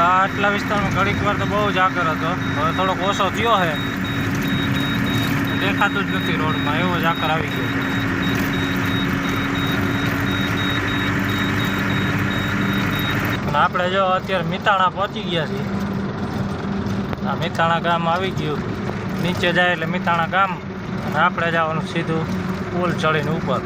આટલા વિસ્તારમાં ઘડીક વાર તો બહુ ઝાકર હતો, હવે થોડોક ઓછો થયો છે, દેખાતું જ નથી રોડમાં, એવો ઝાકર આવી ગયો છે. અને આપણે જો અત્યારે મિતાણા પહોંચી ગયા છીએ. આ મિતાણા ગામ આવી ગયું, નીચે જાય એટલે મિતાણા ગામ, અને આપણે જવાનું સીધું પુલ ચડીને ઉપર.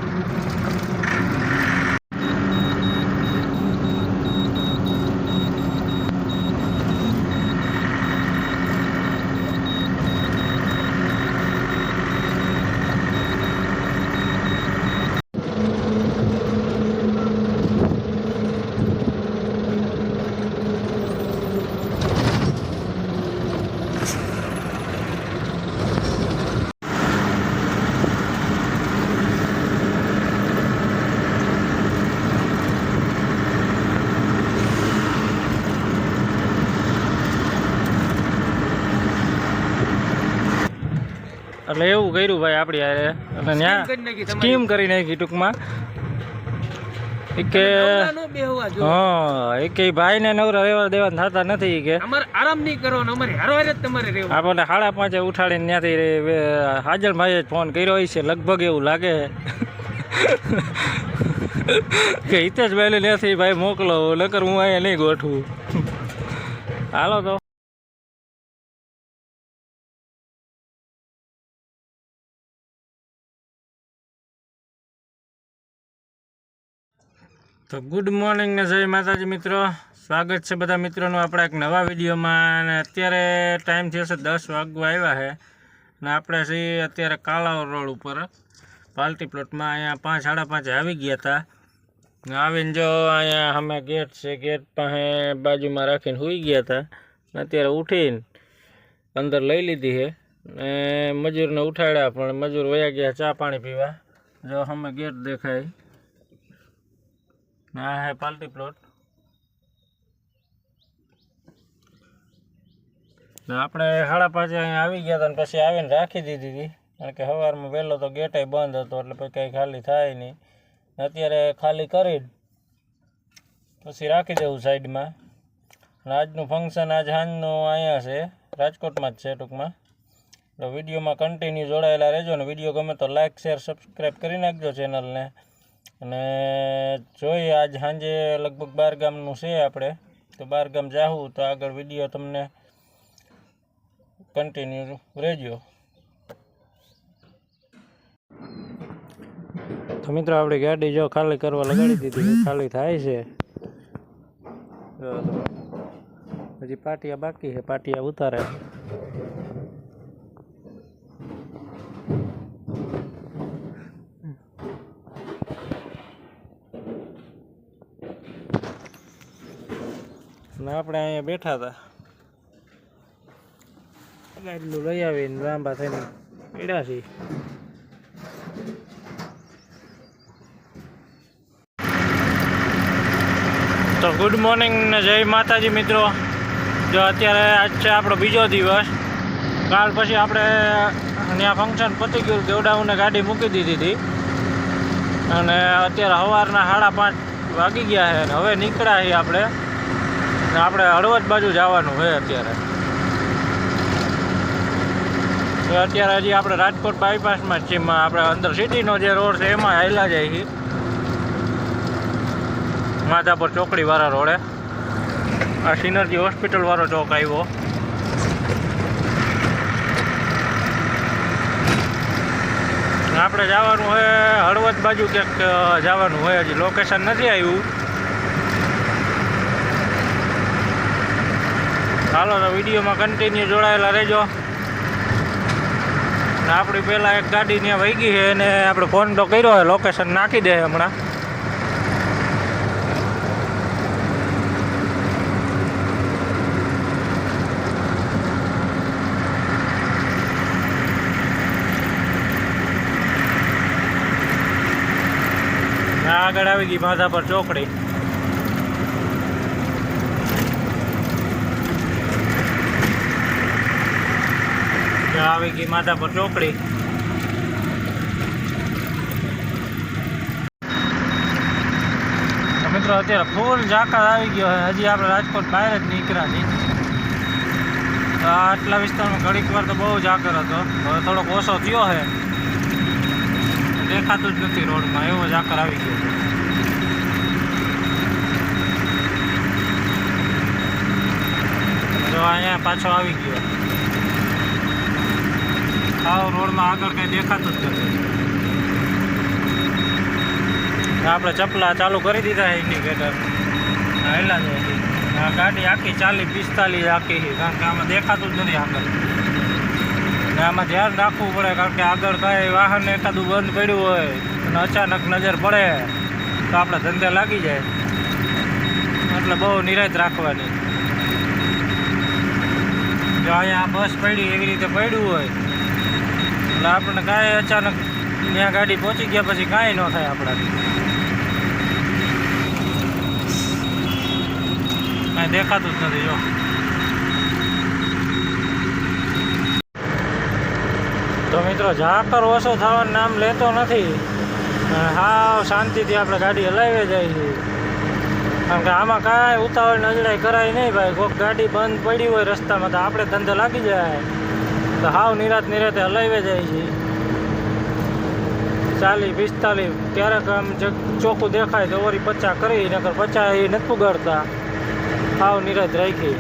એટલે એવું કર્યું ભાઈ આપણી યારે, અને ત્યાં સ્કીમ કરી નાખી ટૂંકમાં કે હા એ કે ભાઈ ને નવરા રહેવા દેવા થતા નથી કે આરામ નહીં કરવાનો, અમારે હારવાર જ તમારે રહેવું. આપણને 5:30 ઉઠાડીને ત્યાંથી હાજર ભાઈએ ફોન કર્યો હોય છે લગભગ એવું લાગે કે હિતેશભાઈ ત્યાંથી ભાઈ મોકલો, નકર હું અહીંયા નહીં ગોઠવું. હાલો તો ગુડ મોર્નિંગ ને જય માતાજી મિત્રો, સ્વાગત છે બધા મિત્રોનું આપણા એક નવા વિડીયોમાં. અને અત્યારે ટાઈમ થયો છે 10 વાગવા આવ્યા છે, અને આપણે છીએ અત્યારે કાલાવ રોડ ઉપર પાલટી પ્લોટમાં. અહીંયા 5:30 આવી ગયા હતા. આવીને જો અહીંયા અમે ગેટ છે, ગેટ પાસે બાજુમાં રાખીને સૂઈ ગયા હતા. અત્યારે ઉઠીને અંદર લઈ લીધી છે, ને મજૂરને ઉઠાડ્યા, પણ મજૂર વયા ગયા ચા પાણી પીવા. જો અમે ગેટ દેખાય, આ હે પાલટી પ્લોટ. આપણે 5:30 અહીંયા આવી ગયા હતા, ને પછી આવીને રાખી દીધી હતી, કારણ કે સવારમાં વહેલો તો ગેટે બંધ હતો, એટલે પછી કંઈ ખાલી થાય નહીં. અત્યારે ખાલી કરી પછી રાખી દેવું સાઈડમાં. અને આજનું ફંક્શન આજ સાંજનું અહીંયા છે, રાજકોટમાં જ છે ટૂંકમાં. તો વિડીયોમાં કન્ટિન્યુ જોડાયેલા રહેજો, ને વિડીયો ગમે તો લાઇક શેર સબસ્ક્રાઈબ કરી નાખજો ચેનલને. અને જોઈએ આજ સાંજે લગભગ 12 ગામનું છે આપણે, તો 12 ગામ જાવું તો આગળ વિડીયો તમને કન્ટિન્યુ રહેજો. તો મિત્રો આપણી ગાડી જો ખાલી કરવા લગાડી દીધી, ખાલી થાય છે. હજી પાટિયા બાકી છે, પાટિયા ઉતારે. આપણે અહીંયા બેઠા હતા, ગાડલું લઈ આવીને લાંબા થઈને પડ્યા છીએ. તો ગુડ મોર્નિંગ ને જય માતાજી મિત્રો. જો અત્યારે આજ છે આપણો બીજો દિવસ. કાલ પછી આપણે ત્યાં ફંક્શન પતી ગયું, દેવડાઉને ગાડી મૂકી દીધી હતી, અને અત્યારે સવારના 5:30 વાગી ગયા છે. હવે નીકળ્યા છીએ આપણે હળવદ બાજુ જવાનું છે. અત્યારે હજી આપણે રાજકોટ બાયપાસમાં જ છીએ, આપણે અંદર સિટીનો જે રોડ છે એમાં હાલ્યા જાય છે, માધાપર ચોકડીવાળા રોડે. આ સિનર્જી હોસ્પિટલવાળો ચોક આવ્યો. આપણે જવાનું હોય હળવદ બાજુ ક્યાંક જવાનું હોય, હજી લોકેશન નથી આવ્યું. ચાલો તો વિડીયોમાં કન્ટિન્યુ જોડાયેલા રહેજો. આપણી પહેલાં એક ગાડી ત્યાં વહી ગઈ છે, એને આપણે ફોન તો કર્યો હોય, લોકેશન નાખી દે હમણાં. આગળ આવી ગઈ માધાપર ચોકડી. આવી ગઈ માધાપર ચોકડી. મિત્રો અત્યારે ફૂલ ઝાકળ આવી ગયો છે. હજી આપણે રાજકોટ બહાર જ નીકળ્યા છીએ. આટલા વિસ્તારમાં ઘડીક વાર તો બહુ ઝાકળ હતો. હવે થોડોક ઓછો થયો છે. દેખાતું જ નથી રોડમાં, એવો ઝાકળ આવી ગયો છે. જો અહીંયા પાછો આવી ગયો. આવ રોડમાં આગળ કંઈ દેખાતું જ નથી. આપણે ચપલા ચાલુ કરી દીધા ઇન્ડિકેટર હેલા જ હતી. આ ગાડી આખી 40-45 આખી છે, કારણ કે આમાં દેખાતું જ નથી આગળ. ને આમાં ધ્યાન રાખવું પડે, કારણ કે આગળ કાંઈ વાહન એકાદું બંધ પડ્યું હોય અને અચાનક નજર પડે તો આપણે ધંધે લાગી જાય. એટલે બહુ નિરાંત રાખવાની. જો અહીંયા બસ પડી એવી રીતે પડ્યું હોય એટલે આપણને કાંઈ અચાનક ત્યાં ગાડી પહોંચી ગયા પછી કાંઈ ન થાય આપણાથી. કાંઈ દેખાતું જ નથી. જો તો મિત્રો ઝાકર ઓછો થવાનું નામ લેતો નથી. હાવ શાંતિથી આપણે ગાડી હલાવી જાય છે, કારણ કે આમાં કાંઈ ઉતાવળ નજડાઈ કરાય નહીં ભાઈ. કોઈક ગાડી બંધ પડી હોય રસ્તામાં તો આપણે ધંધે લાગી જાય તો હાવ નિરાતે હલાવી જાય છે. 40-45 ક્યારેક આમ ચોખ્ખું દેખાય તો વળી 50 કરી, નકર 50 એ નથી પુગાડતા. હાવ નિરાત રાખી.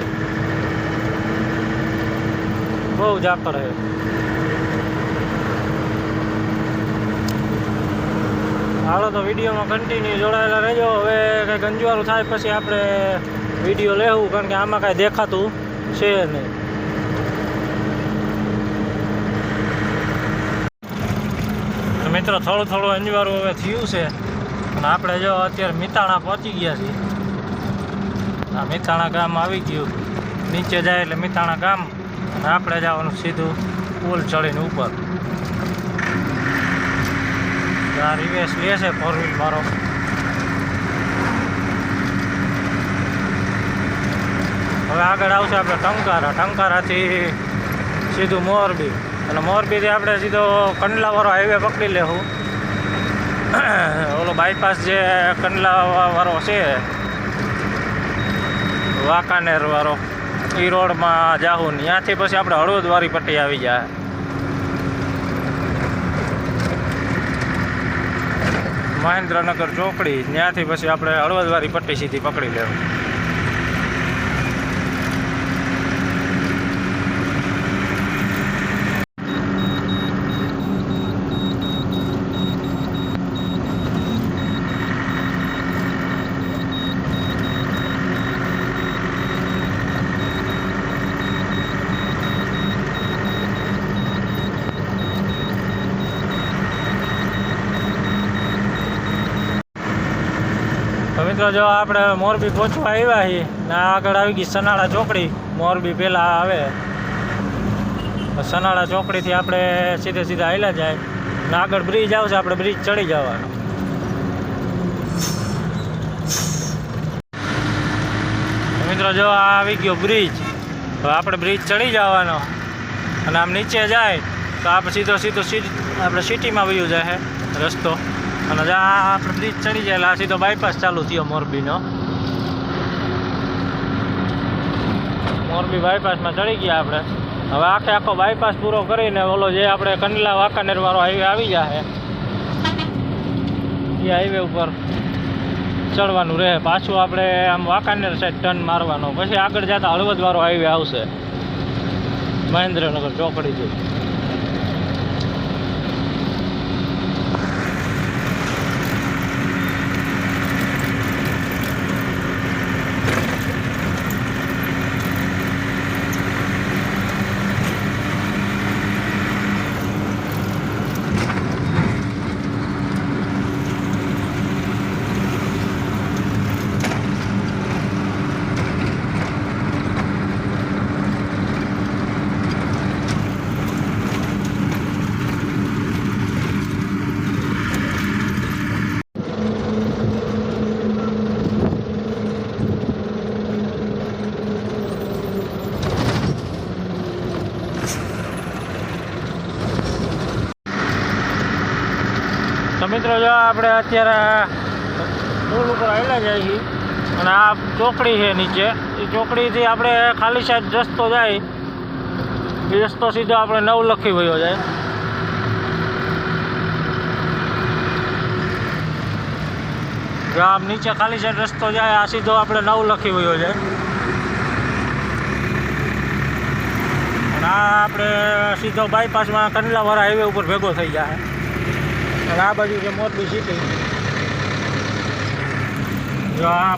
બહુ ઝાકળ છે. હાલો તો વિડીયોમાં કન્ટિન્યુ જોડાયેલા રહેજો. હવે કંઈ ગંજવારું થાય પછી આપણે વિડીયો લેવું, કારણ કે આમાં કાંઈ દેખાતું છે નહીં. મિત્રો થોડું અંજવારું હવે થયું છે અને આપણે જો અત્યારે મિતાણા પહોંચી ગયા છીએ. આ મિતાણા ગામ આવી ગયું. નીચે જાય એટલે મિતાણા ગામ અને આપણે જવાનું સીધું પુલ ચડીને ઉપર. આ રિવેશ લે છે 4 વ્હીલ મારો. હવે આગળ આવશે આપણે ટંકારાથી સીધું મોરબી, અને મોરબીથી આપણે સીધો કંડલાવાળો હાઈવે પકડી લેવું. ઓલો બાયપાસ જે કંડલાવાળો છે વાંકાનેર વાળો, એ રોડમાં જાઉં. ત્યાંથી પછી આપણે હળવદવાળી પટ્ટી આવી જાય. મહેન્દ્રનગર ચોકડી, ત્યાંથી પછી આપણે હળવદવાળી પટ્ટી સીધી પકડી લેવું. તો મિત્રો જો આપણે મોરબી પહોંચવા આવ્યા છીએ ને આગળ આવી ગઈ સનાળા ચોકડી. મોરબી પહેલાં આવે સનાળા ચોકડીથી આપણે સીધા હાલ્યા જાય ને આગળ બ્રિજ આવશે, આપણે બ્રિજ ચડી જવાનો. મિત્રો જો આ આવી ગયો બ્રિજ. હવે આપણે બ્રિજ ચડી જવાનો અને આમ નીચે જાય તો આપણે સીધો આપણે સિટીમાં વયું જાય રસ્તો. અને જ્યાં આપણે બ્રિજ ચડી જાય એટલે આ સીધો બાયપાસ ચાલુ થયો મોરબીનો. મોરબી બાયપાસમાં ચડી ગયા આપણે. હવે આખો બાયપાસ પૂરો કરીને ઓલો જે આપણે કંડલા વાંકાનેર વાળો હાઈવે આવી જાય, એ હાઈવે ઉપર ચડવાનું રહે. પાછું આપણે આમ વાંકાનેર સાઈડ ટર્ન મારવાનો, પછી આગળ જતા હળવદ વાળો હાઈવે આવશે મહેન્દ્રનગર ચોકડીથી. તો મિત્રો જો આપણે અત્યારે પુલ ઉપર આવેલા જાય છે અને આ ચોકડી છે નીચે. એ ચોકડીથી આપણે ખાલી સાઈડ રસ્તો જાય એ રસ્તો સીધો આપણે નવલખી વયો જાય. જો આમ નીચે ખાલી સાઈડ રસ્તો જાય આ સીધો આપણે નવલખી વયો જાય. અને આ આપણે સીધો બાયપાસમાં કંડલાવાળા હાઈવે ઉપર ભેગો થઈ જાય. અને આ બાજુ છે મોરબી સિટી. જો આ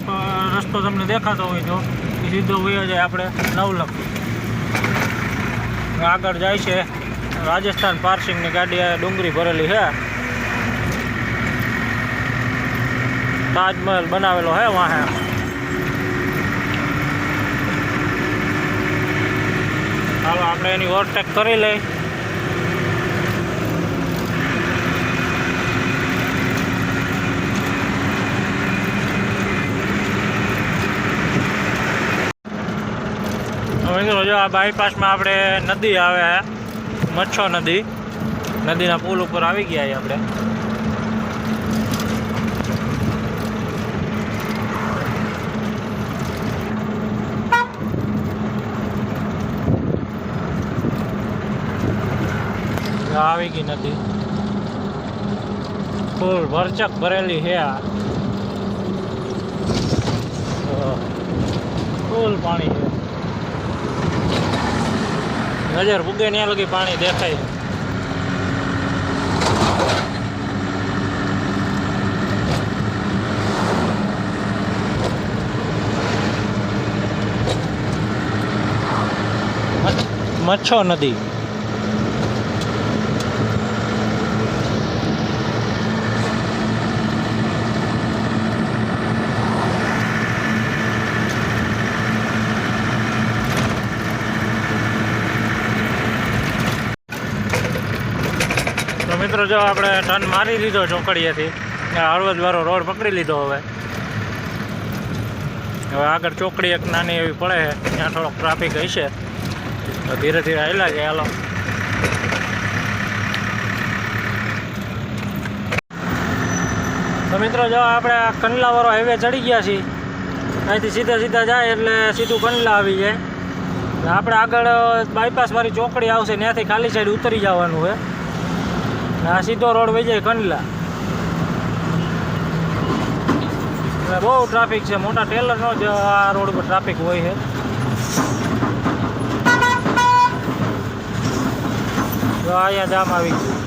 રસ્તો તમને દેખાતો હોય તો એ સીધો વયો જાય આપણે નવલખી. આગળ જાય છે રાજસ્થાન પાર્સિંગની ગાડી ડુંગળી ભરેલી છે. તાજમહેલ બનાવેલો હે વાહે. હાલો આપણે એની ઓવરટેક કરી લઈ. મિત્રો જો આ બાયપાસમાં આપણે નદી આવે છે મચ્છો નદી. નદીના પુલ ઉપર આવી ગયા આપણે. આવી ગઈ નદી ફૂલ ભરચક ભરેલી છે. ફૂલ પાણી છે. નજર પૂગે ત્યાં લગી પાણી દેખાય. મચ્છો નદી. મિત્રો જો આપણે ટર્ન મારી લીધો ચોકડીએથી. હળવદવાળો રોડ પકડી લીધો. હવે આગળ ચોકડી એક નાની એવી પડે છે ત્યાં થોડોક ટ્રાફિક હશે તો ધીરે ધીરે હાલ્યા જાય. હાલો તો મિત્રો જો આપણે આ કંડલાવાળો હાઈવે ચડી ગયા છીએ. અહીંથી સીધા સીધા જાય એટલે સીધું કંડલા આવી જાય. આપણે આગળ બાયપાસવાળી ચોકડી આવશે ત્યાંથી ખાલી સાઈડ ઉતરી જવાનું છે. આ સીધો રોડ વહી જાય કંડલા. બહુ ટ્રાફિક છે. મોટા ટેલરનો જ આ રોડ પર ટ્રાફિક હોય છે. તો અહીંયા જામ આવી ગયું.